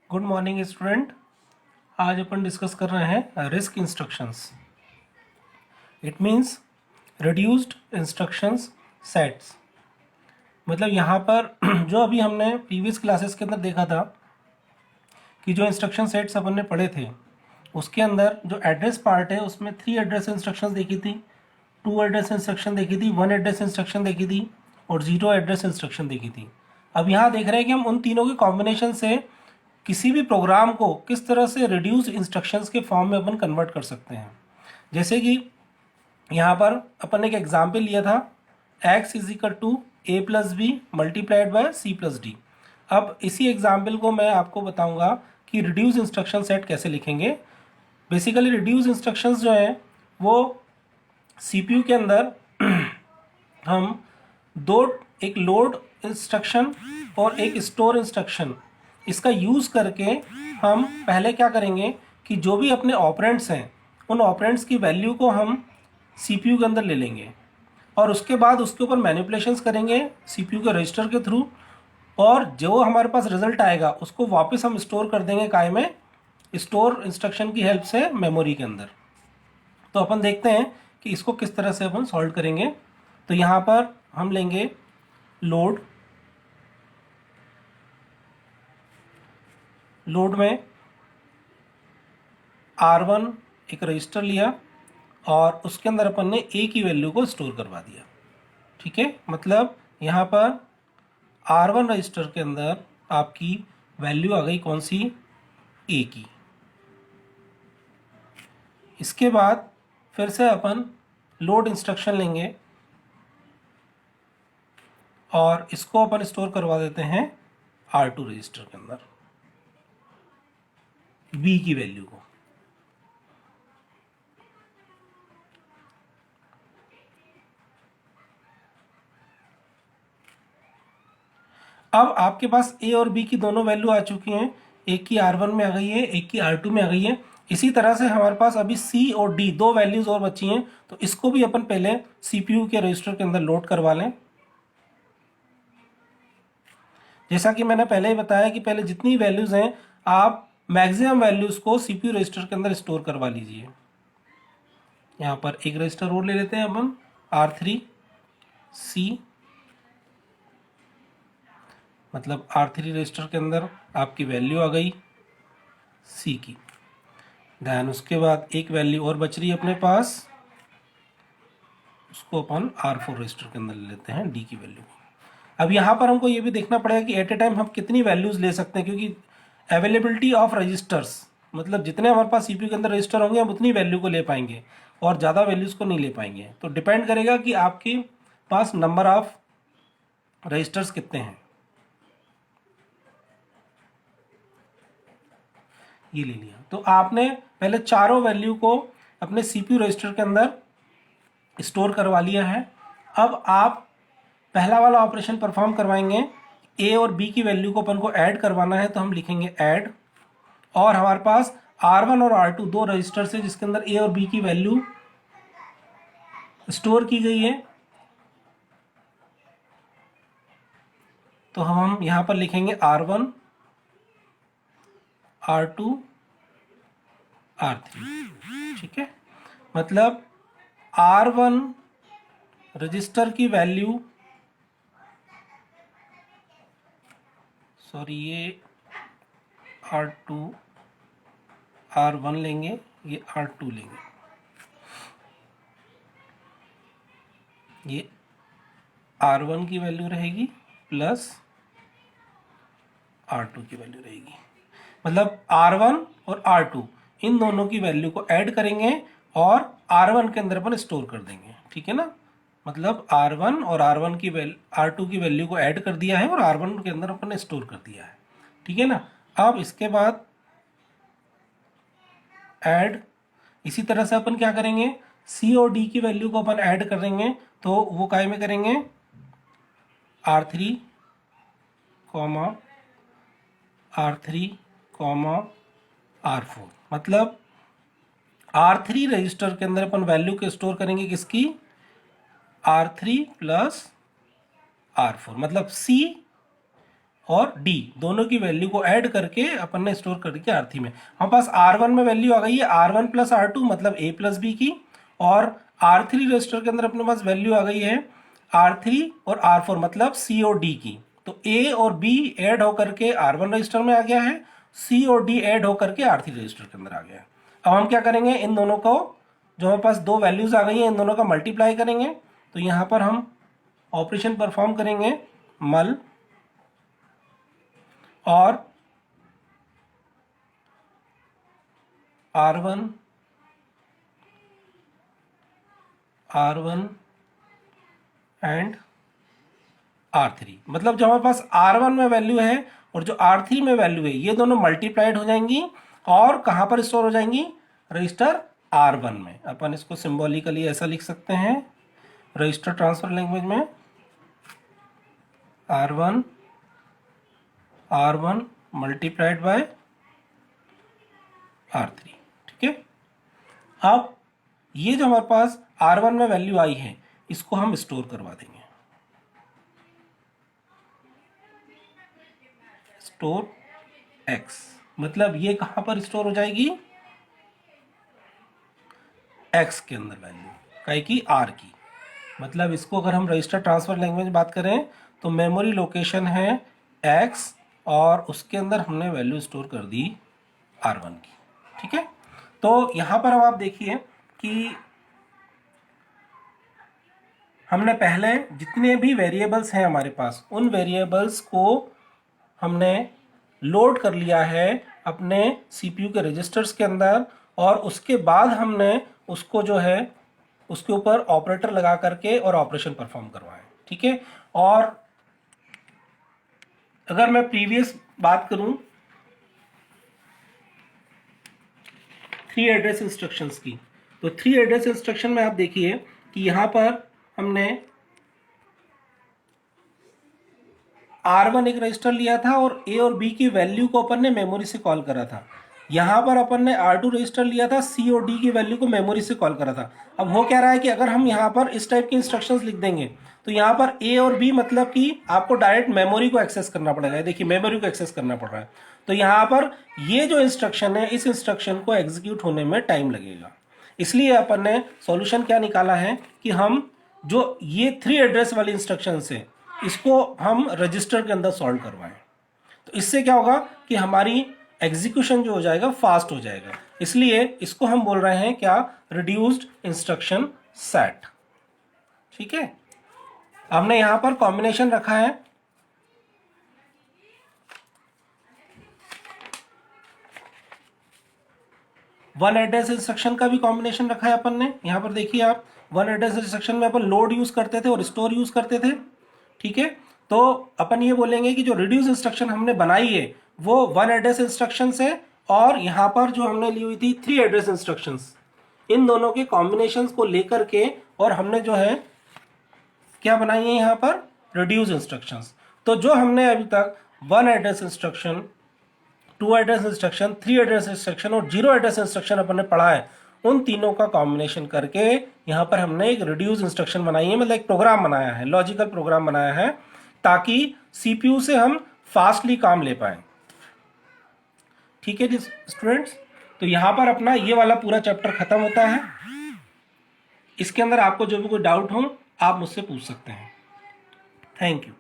Good morning student. आज अपन discuss कर रहे हैं risk instructions. It means reduced instructions sets. मतलब यहाँ पर जो अभी हमने प्रीवियस क्लासेस के अंदर देखा था कि जो इंस्ट्रक्शन सेट्स अपन ने पढ़े थे उसके अंदर जो एड्रेस पार्ट है उसमें 3 एड्रेस इंस्ट्रक्शंस देखी थी, 2 एड्रेस इंस्ट्रक्शन देखी थी, 1 एड्रेस इंस्ट्रक्शन देखी थी और 0 एड्रेस इंस्ट्रक्शन देखी थी। अब यहाँ देख रहे हैं कि हम उन तीनों के कॉम्बिनेशन से किसी भी प्रोग्राम को किस तरह से रिड्यूस इंस्ट्रक्शंस के फॉर्म में अपन कन्वर्ट कर सकते हैं। जैसे कि यहाँ पर अपन ने एक एग्जाम्पल लिया था x is equal to a plus b multiplied by c plus D. अब इसी एग्जाम्पल को मैं आपको बताऊंगा कि रिड्यूस इंस्ट्रक्शन सेट कैसे लिखेंगे। बेसिकली रिड्यूस इंस्ट्रक्शंस जो हैं वो CPU के अंदर हम एक लोड इंस्ट्रक्शन और एक स्टोर इंस्ट्रक्शन इसका यूज़ करके हम पहले क्या करेंगे कि जो भी अपने ऑपरेंड्स हैं उन ऑपरेंड्स की वैल्यू को हम CPU के अंदर ले लेंगे और उसके बाद उसके ऊपर मैनिपुलेशंस करेंगे CPU के रजिस्टर के थ्रू, और जो हमारे पास रिजल्ट आएगा उसको वापस हम स्टोर कर देंगे काय में, स्टोर इंस्ट्रक्शन की हेल्प से मेमोरी के अंदर। तो अपन देखते हैं कि इसको किस तरह से अपन सॉल्व करेंगे। तो यहाँ पर हम लेंगे लोड में R1 एक रजिस्टर लिया और उसके अंदर अपन ने A की वैल्यू को स्टोर करवा दिया। ठीक है, मतलब यहाँ पर R1 रजिस्टर के अंदर आपकी वैल्यू आ गई कौन सी, A की। इसके बाद फिर से अपन लोड इंस्ट्रक्शन लेंगे और इसको अपन स्टोर करवा देते हैं R2 रजिस्टर के अंदर B की वैल्यू को। अब आपके पास A और B की दोनों वैल्यू आ चुकी हैं, एक की R1 में आ गई है, एक की R2 में आ गई है। इसी तरह से हमारे पास अभी C और D दो वैल्यूज और बची हैं, तो इसको भी अपन पहले CPU के रजिस्टर के अंदर लोड करवा लें। जैसा कि मैंने पहले ही बताया कि पहले जितनी वैल्यूज हैं आप मैक्सिमम वैल्यूज को CPU रजिस्टर के अंदर स्टोर करवा लीजिए। यहाँ पर एक रजिस्टर और ले लेते हैं अपन R3C, मतलब R3 रजिस्टर के अंदर आपकी वैल्यू आ गई C की। दैन उसके बाद एक वैल्यू और बच रही है अपने पास, उसको अपन R4 रजिस्टर के अंदर ले लेते हैं D की वैल्यू। अब यहाँ पर हमको ये भी देखना पड़ेगा कि एट ए टाइम हम कितनी वैल्यूज़ ले सकते हैं, क्योंकि अवेलेबिलिटी ऑफ रजिस्टर्स, मतलब जितने हमारे पास CPU के अंदर रजिस्टर होंगे हम उतनी वैल्यू को ले पाएंगे और ज़्यादा वैल्यूज़ को नहीं ले पाएंगे। तो डिपेंड करेगा कि आपके पास नंबर ऑफ रजिस्टर्स कितने हैं। ये ले लिया, तो आपने पहले चारों वैल्यू को अपने CPU रजिस्टर के अंदर स्टोर करवा लिया है। अब आप पहला वाला ऑपरेशन परफॉर्म करवाएंगे, A और B की वैल्यू को अपन को ऐड करवाना है, तो हम लिखेंगे ऐड, और हमारे पास R1 और R2 दो रजिस्टर है जिसके अंदर A और B की वैल्यू स्टोर की गई है। तो हम यहाँ पर लिखेंगे R1, R2, R3। ठीक है, मतलब R1 रजिस्टर की वैल्यू, सॉरी ये R2 R1 लेंगे, ये R2 लेंगे, ये R1 की वैल्यू रहेगी प्लस R2 की वैल्यू रहेगी। मतलब R1 और R2 इन दोनों की वैल्यू को ऐड करेंगे और R1 के अंदर अपन स्टोर कर देंगे। ठीक है ना, मतलब R1 और R1 की R2 की वैल्यू को ऐड कर दिया है और R1 के अंदर अपन ने स्टोर कर दिया है। ठीक है ना। अब इसके बाद ऐड, इसी तरह से अपन क्या करेंगे, C और D की वैल्यू को अपन ऐड करेंगे, तो वो काय में करेंगे R3, R4, मतलब R3 रजिस्टर के अंदर अपन वैल्यू को स्टोर करेंगे किसकी, R3 प्लस R4, मतलब C और डी दोनों की वैल्यू को ऐड करके अपन ने स्टोर कर दिया R3 में। हमारे पास R1 में वैल्यू आ गई है R1 प्लस R2 मतलब A प्लस बी की, और R3 रजिस्टर के अंदर अपने पास वैल्यू आ गई है R3 और R4 मतलब C और D की। तो A और B ऐड होकर के R1 रजिस्टर में आ गया है, C और D ऐड होकर के R3 रजिस्टर के अंदर आ गया है। अब हम क्या करेंगे, इन दोनों को जो हमारे पास दो वैल्यूज आ गई हैं इन दोनों का मल्टीप्लाई करेंगे। तो यहाँ पर हम ऑपरेशन परफॉर्म करेंगे मल और R1 एंड R3, मतलब जो हमारे पास R1 में वैल्यू है और जो R3 में वैल्यू है ये दोनों मल्टीप्लाइड हो जाएंगी और कहाँ पर स्टोर हो जाएंगी, रजिस्टर R1 में। अपन इसको सिंबॉलिकली ऐसा लिख सकते हैं रजिस्टर ट्रांसफर लैंग्वेज में R1 मल्टीप्लाइड बाय R3। ठीक है, अब ये जो हमारे पास R1 में वैल्यू आई है इसको हम स्टोर करवा देंगे, स्टोर X, मतलब ये कहां पर स्टोर हो जाएगी, X के अंदर वैल्यू काहे की R की। मतलब इसको अगर हम रजिस्टर ट्रांसफर लैंग्वेज में बात करें तो मेमोरी लोकेशन है X और उसके अंदर हमने वैल्यू स्टोर कर दी R1 की। ठीक है, तो यहां पर अब आप देखिए कि हमने पहले जितने भी वेरिएबल्स हैं हमारे पास उन वेरिएबल्स को हमने लोड कर लिया है अपने सीपीयू के रजिस्टर्स के अंदर, और उसके बाद हमने उसको जो है उसके ऊपर ऑपरेटर लगा करके और ऑपरेशन परफॉर्म करवाएं। ठीक है, और अगर मैं प्रीवियस बात करूं 3 एड्रेस इंस्ट्रक्शंस की, तो 3 एड्रेस इंस्ट्रक्शन में आप देखिए कि यहां पर हमने R1 एक रजिस्टर लिया था और A और B की वैल्यू को अपन ने मेमोरी से कॉल करा था। यहां पर अपन ने R2 रजिस्टर लिया था, C और D की वैल्यू को मेमोरी से कॉल करा था। अब हो क्या रहा है कि अगर हम यहां पर इस टाइप की इंस्ट्रक्शंस लिख देंगे तो यहां पर A और B मतलब कि आपको डायरेक्ट मेमोरी को एक्सेस करना पड़ेगा। देखिए मेमोरी को एक्सेस करना पड़ रहा है, तो यहां पर ये जो इंस्ट्रक्शन है इस इंस्ट्रक्शन को एग्जीक्यूट होने में टाइम लगेगा। इसलिए अपन ने सॉल्यूशन क्या निकाला है कि हम जो ये 3 एड्रेस वाली इंस्ट्रक्शन है इसको हम रजिस्टर के अंदर सॉल्व करवाएं। तो इससे क्या होगा कि हमारी एग्जीक्यूशन जो हो जाएगा फास्ट हो जाएगा। इसलिए इसको हम बोल रहे हैं क्या, रिड्यूस्ड इंस्ट्रक्शन सेट। ठीक है, हमने यहां पर कॉम्बिनेशन रखा है वन एड्रेस इंस्ट्रक्शन का भी कॉम्बिनेशन रखा है अपन ने। यहां पर देखिए आप, वन एड्रेस इंस्ट्रक्शन में अपन लोड यूज करते थे और स्टोर यूज करते थे। ठीक है, तो अपन ये बोलेंगे कि जो रिड्यूस इंस्ट्रक्शन हमने बनाई है वो वन एड्रेस इंस्ट्रक्शन है, और यहां पर जो हमने ली हुई थी 3 एड्रेस इंस्ट्रक्शंस, इन दोनों के कॉम्बिनेशन को लेकर के और हमने जो है क्या बनाई है यहां पर, रिड्यूस इंस्ट्रक्शंस। तो जो हमने अभी तक one address instruction, 2 address instruction, 3 address instruction और 0 एड्रेस इंस्ट्रक्शन अपन ने पढ़ा है, उन तीनों का कॉम्बिनेशन करके यहां पर हमने एक रिड्यूस इंस्ट्रक्शन बनाई है, मतलब एक प्रोग्राम बनाया है, लॉजिकल प्रोग्राम बनाया है, ताकि सीपीयू से हम फास्टली काम ले पाए। ठीक है जी स्टूडेंट्स, तो यहां पर अपना ये वाला पूरा चैप्टर खत्म होता है। इसके अंदर आपको जो भी कोई डाउट हो आप मुझसे पूछ सकते हैं। Thank you.